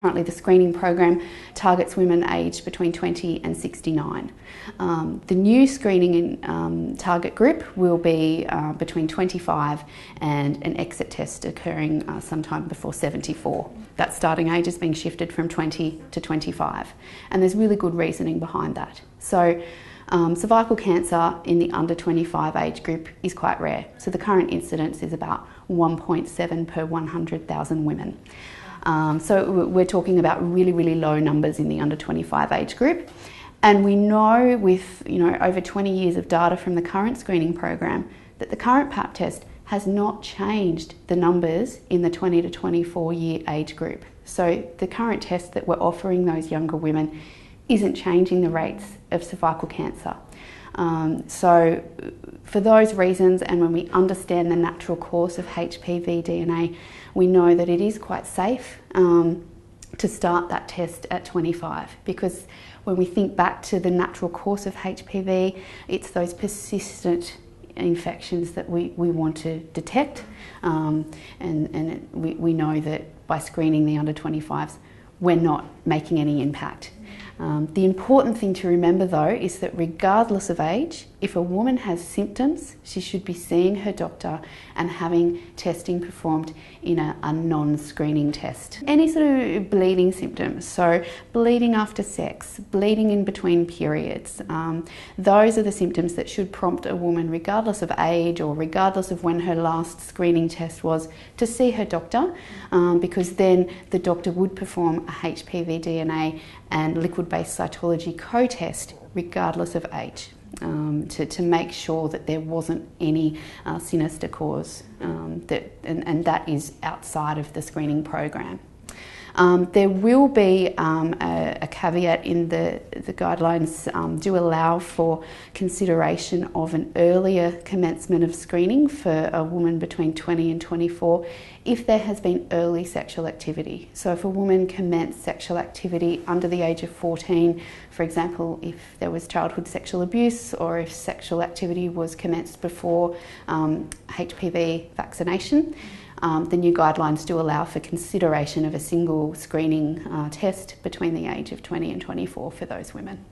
Currently, the screening program targets women aged between 20 and 69. The new screening target group will be between 25 and an exit test occurring sometime before 74. That starting age is being shifted from 20 to 25, and there's really good reasoning behind that. So, cervical cancer in the under 25 age group is quite rare. So the current incidence is about 1.7 per 100,000 women. So we're talking about really, really low numbers in the under 25 age group. And we know with over 20 years of data from the current screening program that the current Pap test has not changed the numbers in the 20 to 24 year age group. So the current test that we're offering those younger women isn't changing the rates of cervical cancer. So for those reasons, and when we understand the natural course of HPV DNA, we know that it is quite safe to start that test at 25, because when we think back to the natural course of HPV, it's those persistent infections that we want to detect, and we know that by screening the under 25s, we're not making any impact. The important thing to remember though is that regardless of age, if a woman has symptoms, she should be seeing her doctor and having testing performed in a non-screening test. Any sort of bleeding symptoms, so bleeding after sex, bleeding in between periods, those are the symptoms that should prompt a woman, regardless of age or regardless of when her last screening test was, to see her doctor, because then the doctor would perform a HPV DNA and liquid-based cytology co-test regardless of age, to make sure that there wasn't any sinister cause, and that is outside of the screening program. There will be a caveat in the guidelines do allow for consideration of an earlier commencement of screening for a woman between 20 and 24 if there has been early sexual activity. So if a woman commenced sexual activity under the age of 14, for example, if there was childhood sexual abuse or if sexual activity was commenced before HPV vaccination, the new guidelines do allow for consideration of a single screening test between the age of 20 and 24 for those women.